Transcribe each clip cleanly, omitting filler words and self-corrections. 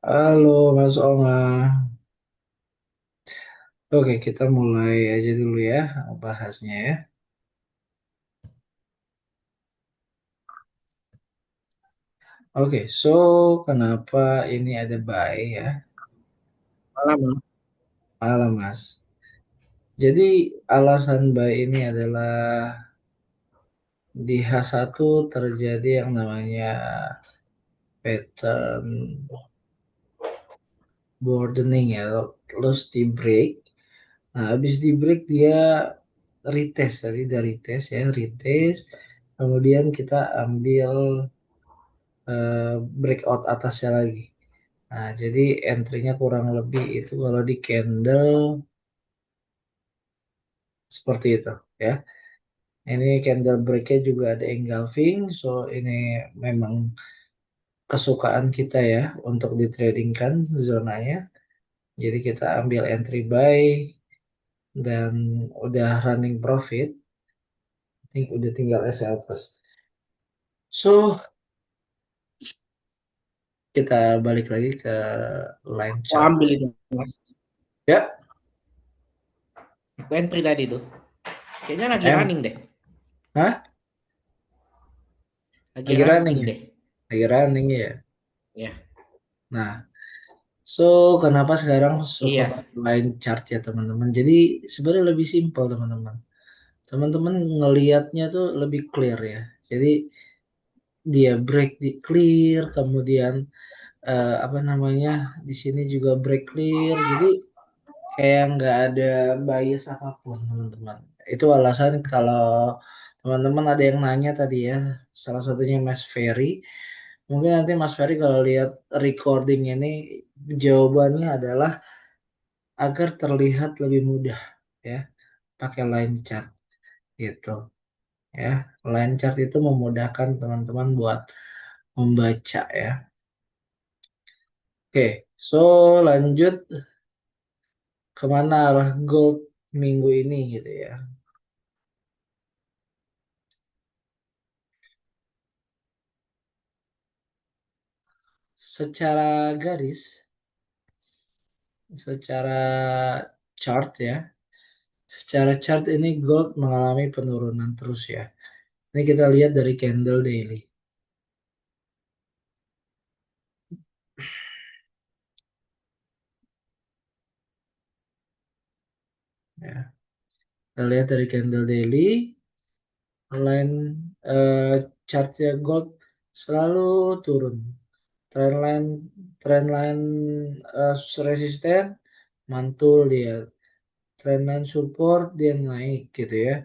Halo Mas Oma. Oke, kita mulai aja dulu ya bahasnya ya. Oke, so kenapa ini ada buy ya? Malam, Mas. Malam Mas. Jadi alasan buy ini adalah di H1 terjadi yang namanya pattern broadening ya, terus di break. Nah, habis di break dia retest tadi dari retest ya, retest. Kemudian kita ambil breakout atasnya lagi. Nah, jadi entry-nya kurang lebih itu kalau di candle seperti itu ya. Ini candle break-nya juga ada engulfing, so ini memang kesukaan kita ya untuk di trading kan zonanya. Jadi kita ambil entry buy dan udah running profit, udah tinggal SL plus. So, kita balik lagi ke line Aku chart. ambil itu, Mas. Ya, Aku entry tadi tuh. Kayaknya lagi em, running deh. hah? Lagi Lagi running running ya? deh. Lagi running ya. Ya. Nah, so, kenapa sekarang suka Iya. pakai line chart ya teman-teman? Jadi sebenarnya lebih simpel teman-teman. Teman-teman ngelihatnya tuh lebih clear ya. Jadi dia break di clear, kemudian apa namanya di sini juga break clear. Jadi kayak nggak ada bias apapun teman-teman. Itu alasan kalau teman-teman ada yang nanya tadi ya, salah satunya Mas Ferry. Mungkin nanti Mas Ferry kalau lihat recording ini jawabannya adalah agar terlihat lebih mudah ya pakai line chart gitu ya. Line chart itu memudahkan teman-teman buat membaca ya. Oke, so lanjut kemana arah gold minggu ini gitu ya. Secara garis, secara chart ya, secara chart ini gold mengalami penurunan terus ya. Ini kita lihat dari candle daily ya. Kita lihat dari candle daily, line eh, chartnya gold selalu turun. Trendline trendline resisten mantul dia. Trendline support dia naik gitu ya.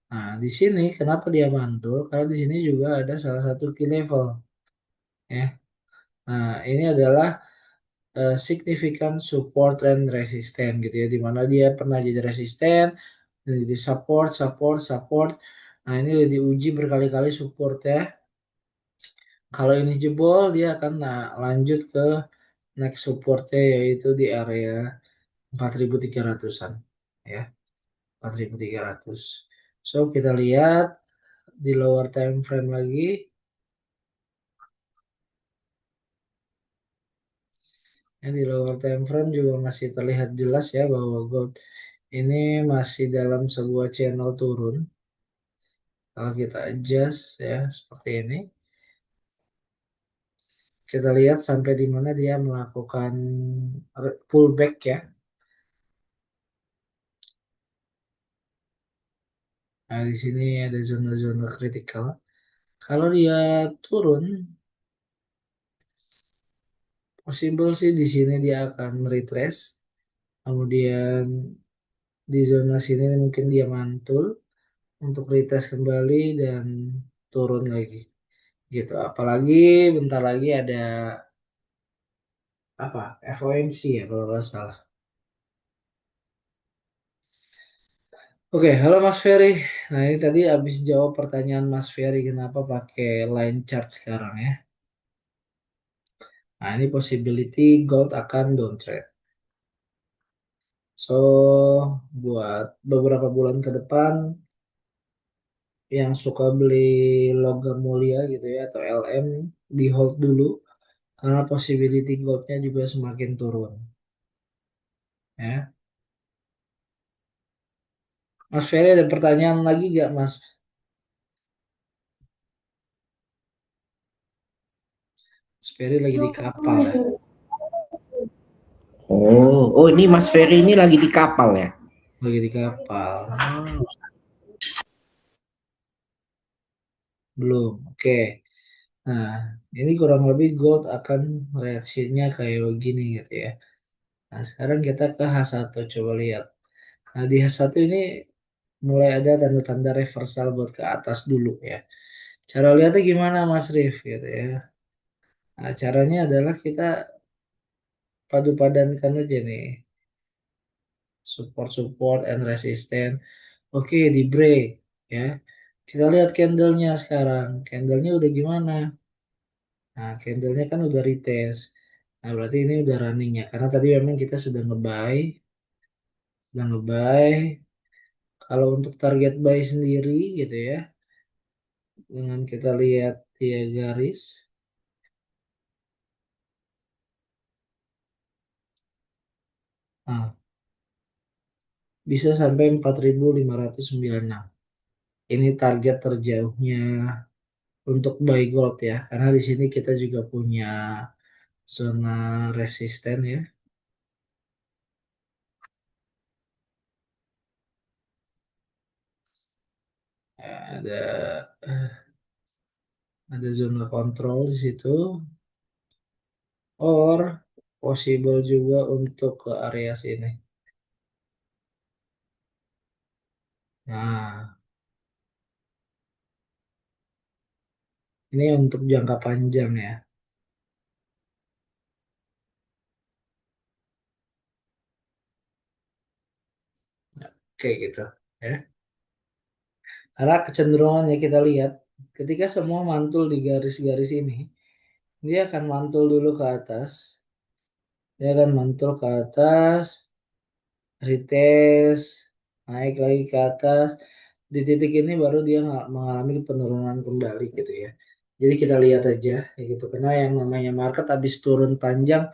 Nah, di sini kenapa dia mantul? Karena di sini juga ada salah satu key level ya. Nah, ini adalah significant support and resisten gitu ya, di mana dia pernah jadi resisten, jadi support, support, support. Nah, ini udah diuji berkali-kali support ya. Kalau ini jebol, dia akan lanjut ke next supportnya yaitu di area 4.300-an ya, 4.300. So, kita lihat di lower time frame lagi. Ya, di lower time frame juga masih terlihat jelas ya bahwa gold ini masih dalam sebuah channel turun. Kalau kita adjust ya seperti ini, kita lihat sampai di mana dia melakukan pullback ya. Nah, di sini ada zona-zona kritikal. Kalau dia turun, possible sih di sini dia akan retrace. Kemudian di zona sini mungkin dia mantul untuk retest kembali dan turun lagi gitu. Apalagi bentar lagi ada apa FOMC ya kalau nggak salah. Oke, halo Mas Ferry. Nah, ini tadi habis jawab pertanyaan Mas Ferry kenapa pakai line chart sekarang ya. Nah, ini possibility gold akan downtrend. So, buat beberapa bulan ke depan yang suka beli logam mulia gitu ya atau LM di hold dulu karena possibility goldnya juga semakin turun. Ya, Mas Ferry ada pertanyaan lagi nggak, Mas? Mas Ferry lagi di kapal ya, Oh, ini Mas Ferry ini lagi di kapal ya? lagi di kapal. Oh. Belum. Oke. Nah, ini kurang lebih gold akan reaksinya kayak begini gitu ya. Nah, sekarang kita ke H1, coba lihat. Nah, di H1 ini mulai ada tanda-tanda reversal buat ke atas dulu ya. Cara lihatnya gimana, Mas Rif gitu ya. Nah, caranya adalah kita padu padankan aja nih. Support and resistance. Oke, di break ya. Kita lihat candlenya sekarang. Candlenya udah gimana? Nah, candlenya kan udah retest. Nah, berarti ini udah running ya. Karena tadi memang kita sudah nge-buy. Sudah nge-buy. Kalau untuk target buy sendiri gitu ya. Dengan kita lihat dia garis. Nah, bisa sampai 4.596. Ini target terjauhnya untuk buy gold ya. Karena di sini kita juga punya zona resisten ya. Ada ada zona kontrol di situ. Or possible juga untuk ke area sini. Nah, ini untuk jangka panjang ya. Kayak gitu ya. Karena kecenderungannya kita lihat ketika semua mantul di garis-garis ini, dia akan mantul dulu ke atas. Dia akan mantul ke atas, retest, naik lagi ke atas. Di titik ini baru dia mengalami penurunan kembali gitu ya. Jadi kita lihat aja ya gitu. Karena yang namanya market habis turun panjang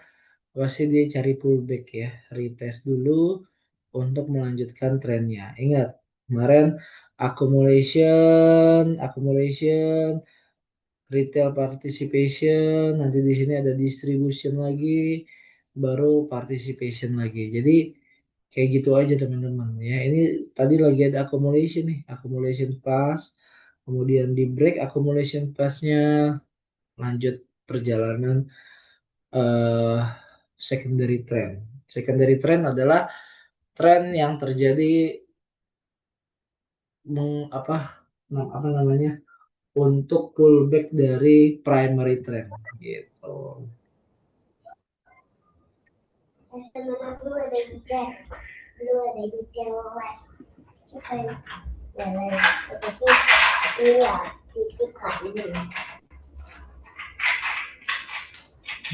pasti dia cari pullback ya, retest dulu untuk melanjutkan trennya. Ingat, kemarin accumulation, accumulation, retail participation, nanti di sini ada distribution lagi, baru participation lagi. Jadi kayak gitu aja teman-teman ya. Ini tadi lagi ada accumulation nih, accumulation pass, kemudian di break accumulation passnya, lanjut perjalanan eh, secondary trend. Secondary trend adalah tren yang terjadi apa apa namanya untuk pullback dari primary trend gitu.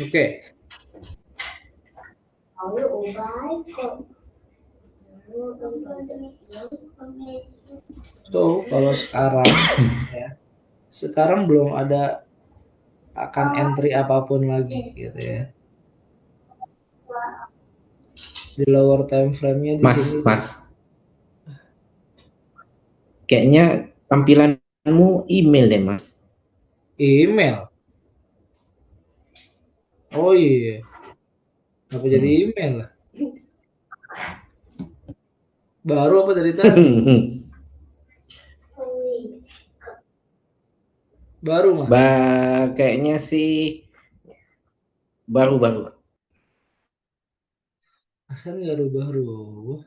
Oke, so kalau sekarang ya, sekarang belum ada akan entry apapun lagi gitu ya. Di lower time frame-nya di sini Mas, kayaknya tampilanmu email deh, Mas. email. Oh iya, apa jadi Hmm. email lah? Baru apa dari tadi? Baru mah. Kayaknya sih baru-baru. Asal baru-baru.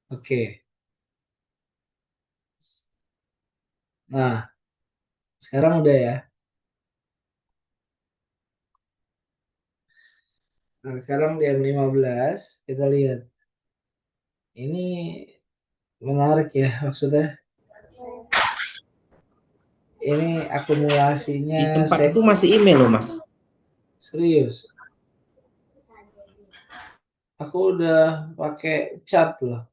Oke. Nah, sekarang udah ya. Nah, sekarang di M15 kita lihat. Ini menarik ya maksudnya. Ini akumulasinya Di tempatku set masih email loh, Mas. serius. Aku udah pakai chart loh.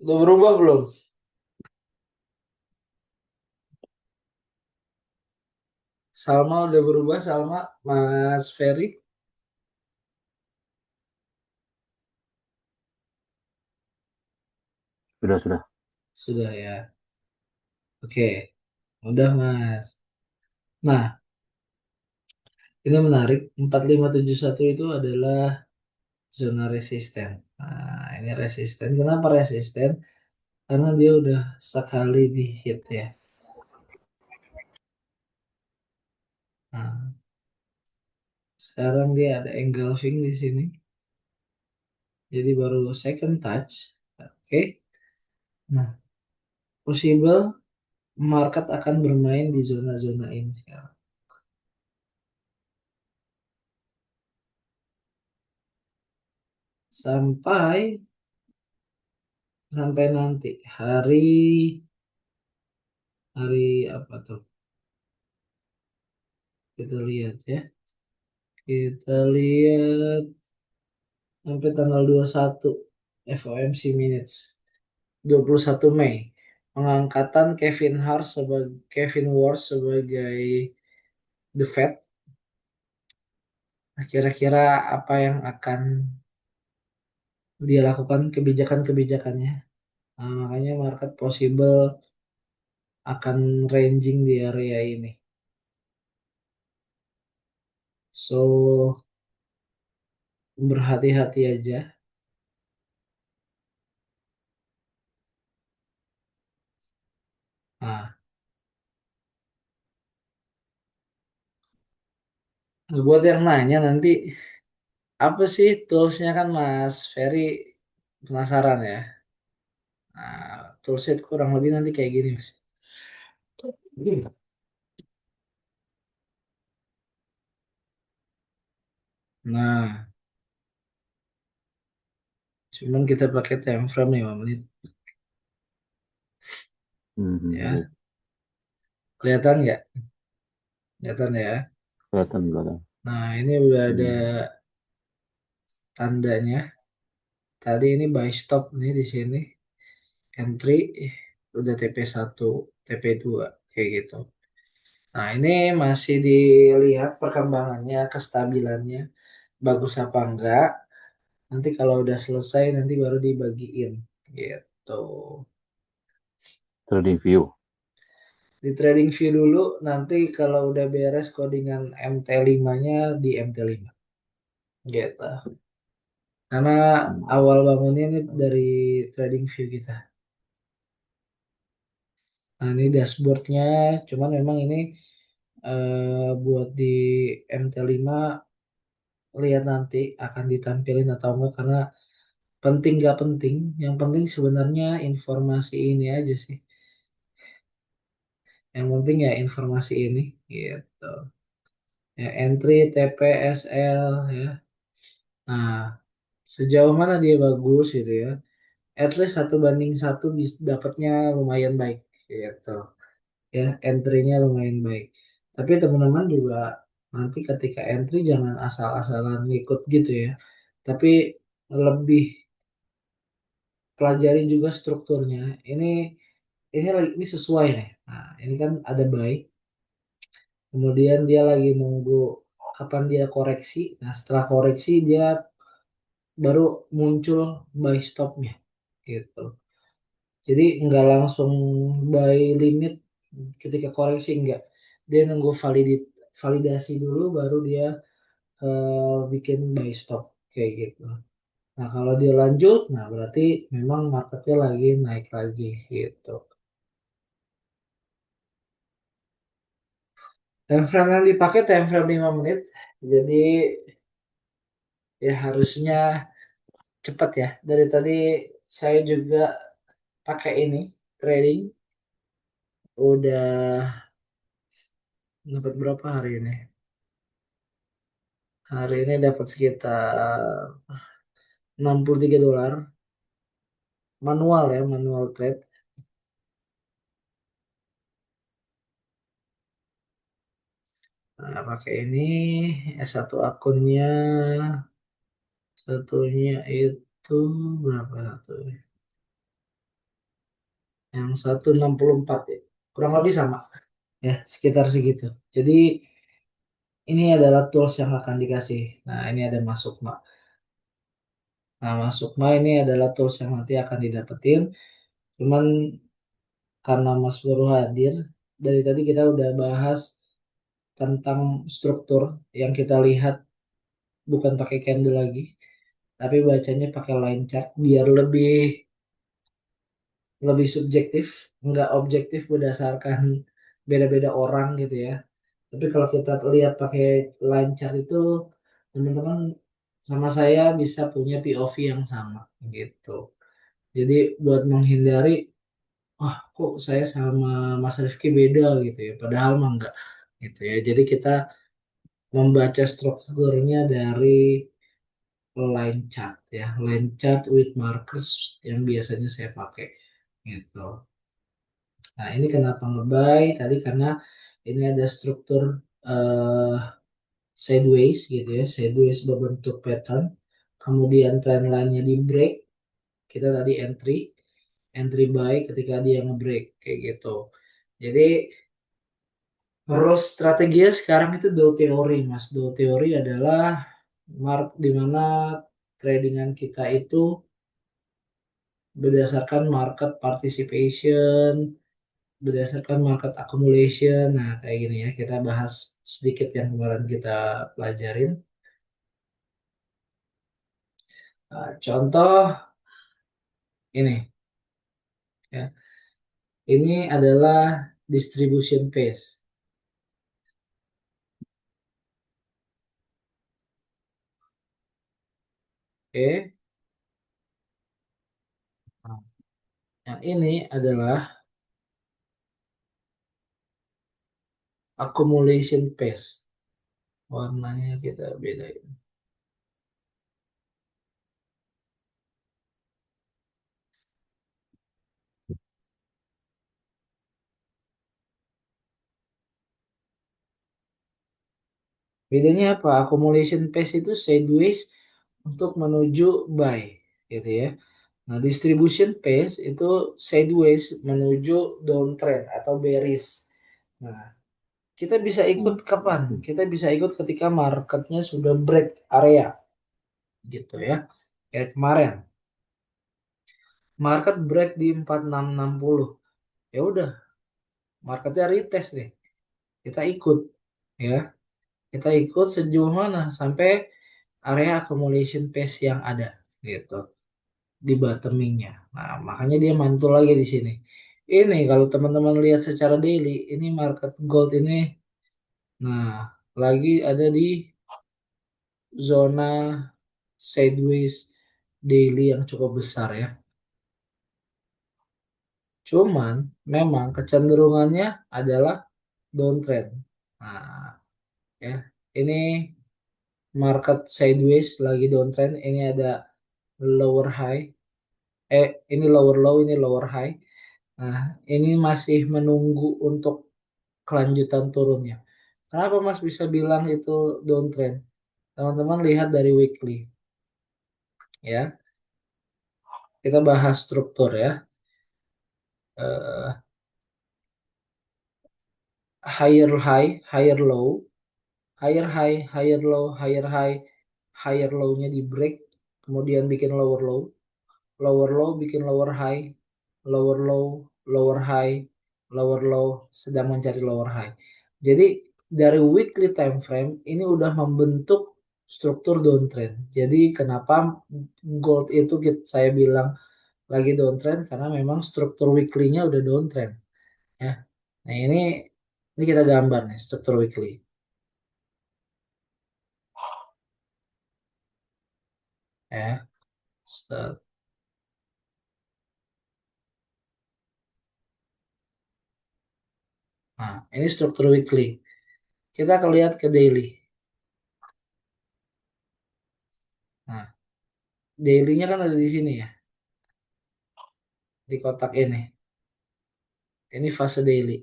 Udah berubah belum? Salma udah berubah, Salma, Mas Ferry Sudah. sudah ya. Oke, udah Mas. Nah, ini menarik. 4571 itu adalah zona resisten. Nah, ini resisten. Kenapa resisten? Karena dia udah sekali di hit ya. Nah, sekarang dia ada engulfing di sini. Jadi baru second touch. Oke. Nah, possible market akan bermain di zona-zona ini sekarang. Sampai sampai nanti hari apa tuh? Kita lihat ya. Kita lihat sampai tanggal 21 FOMC minutes 21 Mei. Pengangkatan Kevin Ward sebagai the Fed. Nah, kira-kira apa yang akan dia lakukan kebijakan-kebijakannya. Nah, makanya market possible akan ranging di area ini. So, berhati-hati aja. Nah, buat yang nanya nanti, apa sih toolsnya kan Mas Ferry penasaran ya. Nah, toolsnya itu kurang lebih nanti kayak gini Mas. Nah, cuman kita pakai time frame 5 menit Baik. ya. Kelihatan nggak? Kelihatan ya. Kelihatan belakang. Nah, ini udah ada Hmm. tandanya. Tadi ini buy stop nih di sini. Entry udah TP1, TP2 kayak gitu. Nah, ini masih dilihat perkembangannya, kestabilannya bagus apa enggak. Nanti kalau udah selesai nanti baru dibagiin gitu. Trading view. Di trading view dulu, nanti kalau udah beres codingan MT5-nya di MT5 gitu. Karena Hmm. awal bangunnya ini dari trading view kita. Nah, ini dashboardnya, cuman memang ini buat di MT5 lihat nanti akan ditampilin atau enggak karena penting gak penting. Yang penting sebenarnya informasi ini aja sih. Yang penting ya informasi ini gitu. Ya, entry TPSL ya. Nah, sejauh mana dia bagus gitu ya. At least 1 banding 1 bisa dapatnya lumayan baik gitu. Ya, entry-nya lumayan baik. Tapi teman-teman juga nanti ketika entry jangan asal-asalan ngikut gitu ya. Tapi lebih pelajari juga strukturnya. Ini sesuai nih. Nah, ini kan ada buy. Kemudian dia lagi nunggu kapan dia koreksi. Nah, setelah koreksi dia baru muncul buy stopnya gitu. Jadi nggak langsung buy limit ketika koreksi enggak. Dia nunggu validasi dulu baru dia bikin buy stop kayak gitu. Nah, kalau dia lanjut, nah berarti memang marketnya lagi naik lagi gitu. Time frame yang dipakai time frame 5 menit. Jadi ya harusnya cepat ya. Dari tadi saya juga pakai ini trading. Udah dapat berapa hari ini? Hari ini dapat sekitar $63. Manual ya, manual trade. Nah, pakai ini satu akunnya, satunya itu berapa satu? Yang satu 64 ya. Kurang lebih sama. ya sekitar segitu. Jadi ini adalah tools yang akan dikasih. Nah, ini ada Masukma. Nah, Masukma ini adalah tools yang nanti akan didapetin. Cuman karena Mas baru hadir, dari tadi kita udah bahas tentang struktur yang kita lihat bukan pakai candle lagi, tapi bacanya pakai line chart biar lebih subjektif, nggak objektif berdasarkan beda-beda orang gitu ya. Tapi kalau kita lihat pakai line chart itu, teman-teman sama saya bisa punya POV yang sama gitu. Jadi buat menghindari, wah kok saya sama Mas Rifki beda gitu ya, padahal mah enggak gitu ya. Jadi kita membaca strukturnya dari line chart ya, line chart with markers yang biasanya saya pakai gitu. Nah, ini kenapa ngebuy tadi karena ini ada struktur eh, sideways gitu ya, sideways berbentuk pattern. Kemudian trendline-nya di break, kita tadi entry buy ketika dia nge-break kayak gitu. Jadi terus strateginya sekarang itu do teori, Mas. Do teori adalah di mana tradingan kita itu berdasarkan market participation, berdasarkan market accumulation. Nah, kayak gini ya, kita bahas sedikit yang kemarin kita pelajarin. Nah, contoh ini ya. Ini adalah distribution pace. Oke. Nah, yang ini adalah accumulation pace. Warnanya kita bedain. Bedanya apa? Accumulation pace itu sideways untuk menuju buy, gitu ya. Nah, distribution pace itu sideways menuju downtrend atau bearish. Nah, kita bisa ikut kapan? Kita bisa ikut ketika marketnya sudah break area, gitu ya. Kayak kemarin, market break di 4660. Ya udah, marketnya retest nih. Kita ikut, ya. Kita ikut sejauh mana sampai area accumulation pace yang ada, gitu. Di bottomingnya. Nah, makanya dia mantul lagi di sini. Ini kalau teman-teman lihat secara daily, ini market gold ini, nah lagi ada di zona sideways daily yang cukup besar ya. Cuman memang kecenderungannya adalah downtrend. Nah, ya ini market sideways lagi downtrend. Ini ada lower high, ini lower low, ini lower high. Nah, ini masih menunggu untuk kelanjutan turunnya. Kenapa Mas bisa bilang itu downtrend? Teman-teman lihat dari weekly ya. Kita bahas struktur ya. Eh, higher high, higher low, higher high, higher low, higher high, higher low-nya di break, kemudian bikin lower low bikin lower high, lower low, lower high, lower low, sedang mencari lower high. Jadi dari weekly time frame ini udah membentuk struktur downtrend. Jadi kenapa gold itu saya bilang lagi downtrend karena memang struktur weekly-nya udah downtrend ya. Nah, ini kita gambar nih struktur weekly ya. Set. Nah, ini struktur weekly. Kita akan lihat ke daily. Nah, daily-nya kan ada di sini ya, di kotak ini. Ini fase daily.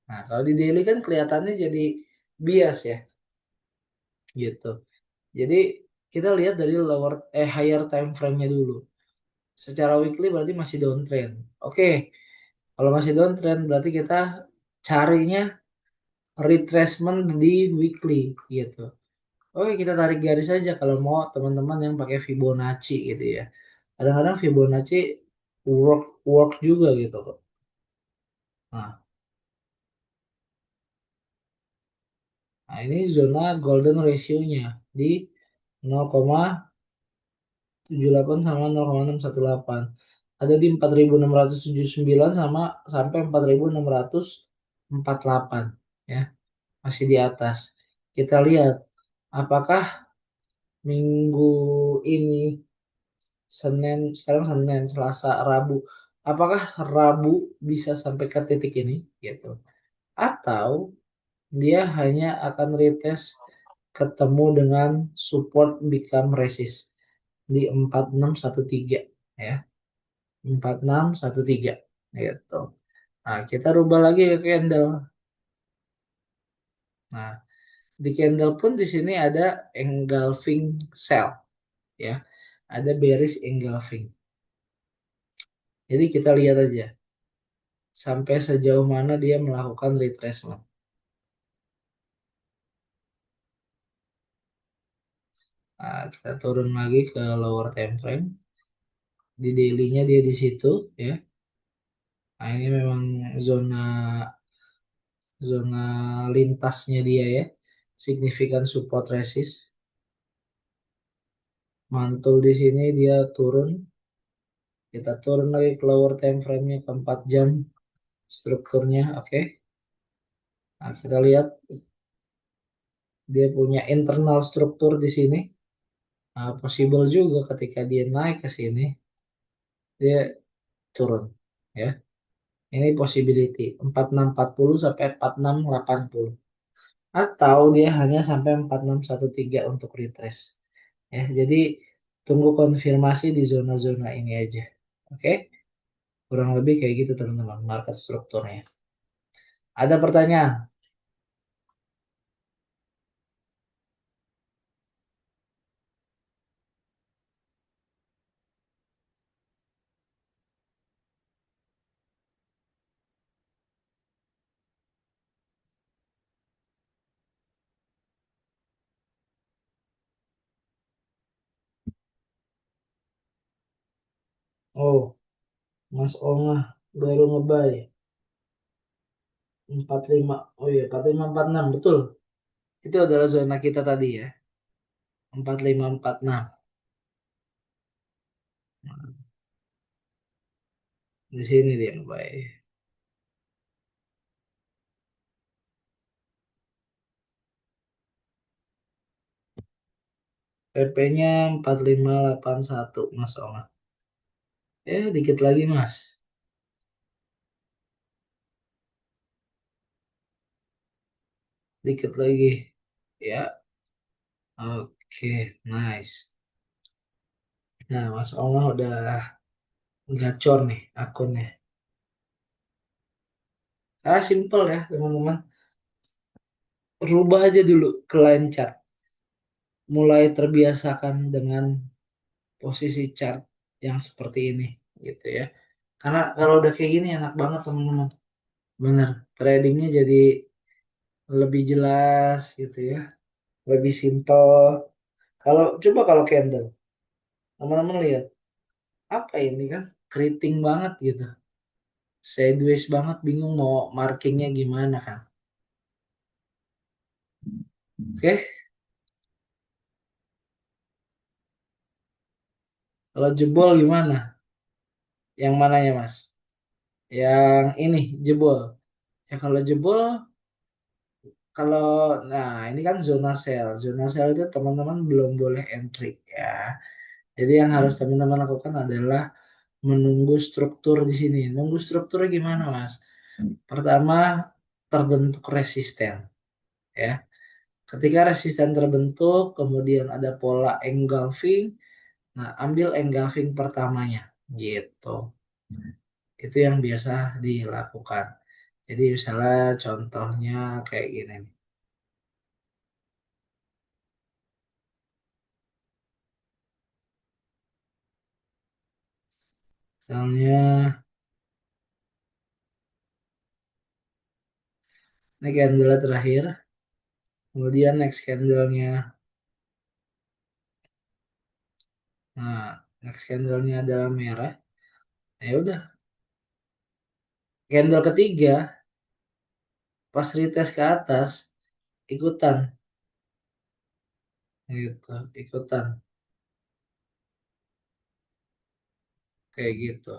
Nah, kalau di daily kan kelihatannya jadi bias ya, gitu. Jadi kita lihat dari higher time frame-nya dulu. Secara weekly berarti masih downtrend. Oke, kalau masih downtrend berarti kita carinya retracement di weekly gitu. Oke, kita tarik garis aja kalau mau teman-teman yang pakai Fibonacci gitu ya. Kadang-kadang Fibonacci work work juga gitu kok. Nah, nah, ini zona golden ratio-nya di 0,78 sama 0,618. Ada di 4.679 sama sampai 4.648 ya. Masih di atas. Kita lihat apakah minggu ini Senin, sekarang Senin, Selasa, Rabu. Apakah Rabu bisa sampai ke titik ini gitu? Atau dia hanya akan retest ketemu dengan support become resist di 4613 ya. 4613 gitu. Nah, kita rubah lagi ke candle. Nah, di candle pun di sini ada engulfing sell ya. Ada bearish engulfing. Jadi kita lihat aja sampai sejauh mana dia melakukan retracement. Nah, kita turun lagi ke lower time frame. Di daily-nya dia di situ ya. Nah, ini memang zona zona lintasnya dia ya. Signifikan support resist. Mantul di sini dia turun. Kita turun lagi ke lower time frame-nya ke 4 jam strukturnya, oke. Nah, kita lihat dia punya internal struktur di sini. Nah, possible juga ketika dia naik ke sini dia turun ya. Ini possibility 4640 sampai 4680 atau dia hanya sampai 4613 untuk retrace. Ya, jadi tunggu konfirmasi di zona-zona ini aja. Oke? Kurang lebih kayak gitu teman-teman market strukturnya. Ada pertanyaan? Oh, Mas Onga baru ngebay 45. Oh iya, 4546 betul. Itu adalah zona kita tadi ya. 4546. Di sini dia ngebay. PP-nya 4581 Mas Onga. Ya, dikit lagi Mas. Dikit lagi. Ya, oke, nice. Nah, Mas Onga udah gacor nih akunnya. Ah, simple ya, teman-teman. Rubah aja dulu ke line chart. Mulai terbiasakan dengan posisi chart yang seperti ini, gitu ya. Karena kalau udah kayak gini enak banget, teman-teman. Bener, tradingnya jadi lebih jelas gitu ya. Lebih simple. Kalau candle, teman-teman lihat. Apa ini kan? Keriting banget gitu. Sideways banget, bingung mau markingnya gimana kan. Oke, kalau jebol gimana? Yang mananya Mas? Yang ini jebol. Ya kalau jebol, kalau nah ini kan zona sell. Zona sell itu teman-teman belum boleh entry ya. Jadi yang harus teman-teman lakukan adalah menunggu struktur di sini. Nunggu strukturnya gimana Mas? Pertama terbentuk resisten ya. Ketika resisten terbentuk, kemudian ada pola engulfing. Nah, ambil engulfing pertamanya gitu. Itu yang biasa dilakukan. Jadi misalnya contohnya kayak gini nih. Misalnya Ini candle terakhir. Kemudian next candle-nya. Nah, next candle-nya adalah merah. Nah, ya udah. Candle ketiga pas retest ke atas ikutan gitu, ikutan kayak gitu.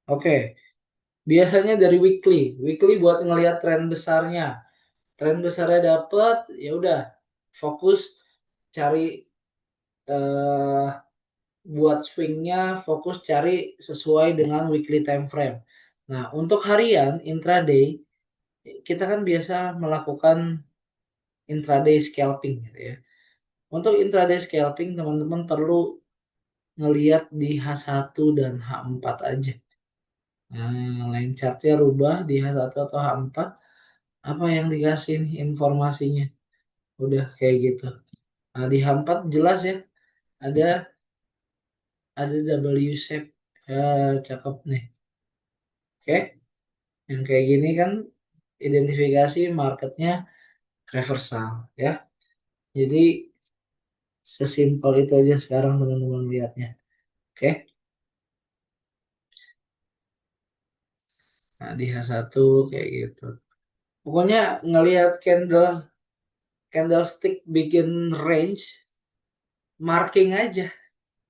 Oke, biasanya dari weekly buat ngelihat tren besarnya. Tren besarnya dapet, ya udah fokus cari eh, buat swingnya, fokus cari sesuai dengan weekly time frame. Nah, untuk harian intraday kita kan biasa melakukan intraday scalping gitu ya. Untuk intraday scalping teman-teman perlu ngelihat di H1 dan H4 aja. Nah, line chartnya rubah di H1 atau H4, apa yang dikasih nih informasinya. Udah kayak gitu. Nah, di H4 jelas ya, ada W shape. Ya, cakep nih. Oke, yang kayak gini kan identifikasi marketnya reversal ya. Jadi sesimpel itu aja sekarang teman-teman lihatnya. Oke. Nah, di H1 kayak gitu. Pokoknya ngelihat candlestick bikin range, marking aja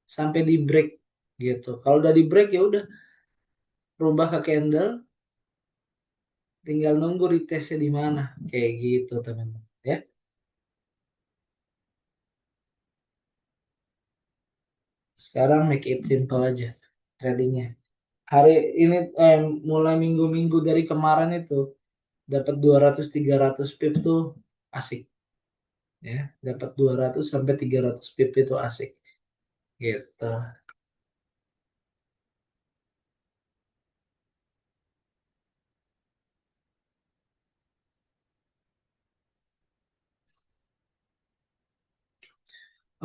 sampai di break gitu. Kalau udah di break ya udah rubah ke candle, tinggal nunggu retestnya di mana. Kayak gitu teman-teman ya. Sekarang make it simple aja tradingnya. Hari ini mulai minggu-minggu dari kemarin itu dapat 200-300 pip tuh asik ya. Dapat 200 sampai 300 pip itu asik gitu.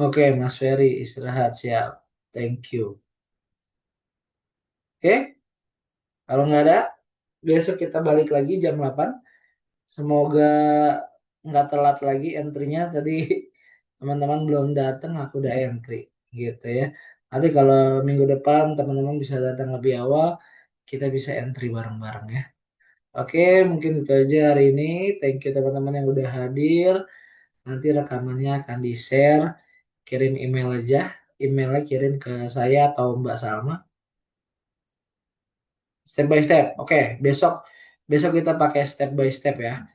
Oke, Mas Ferry istirahat siap. Thank you. Oke, kalau nggak ada, besok kita balik lagi jam 8. Semoga nggak telat lagi entry-nya. Tadi teman-teman belum datang, aku udah entry gitu ya. Nanti kalau minggu depan teman-teman bisa datang lebih awal, kita bisa entry bareng-bareng ya. Oke, mungkin itu aja hari ini. Thank you teman-teman yang udah hadir. Nanti rekamannya akan di-share. Kirim email aja. Emailnya kirim ke saya atau Mbak Salma. Step by step. Oke, besok besok kita pakai step by step ya.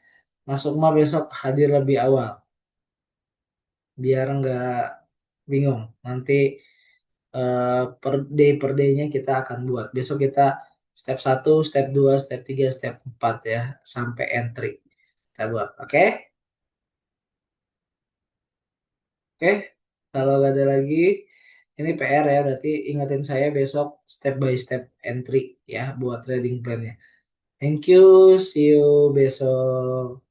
Masuk mah besok hadir lebih awal biar nggak bingung. Nanti per day-nya kita akan buat. Besok kita step 1, step 2, step 3, step 4 ya sampai entry. Kita buat. Oke? Oke. Kalau nggak ada lagi ini PR ya, berarti ingetin saya besok step by step entry ya buat trading plan-nya. Thank you, see you besok.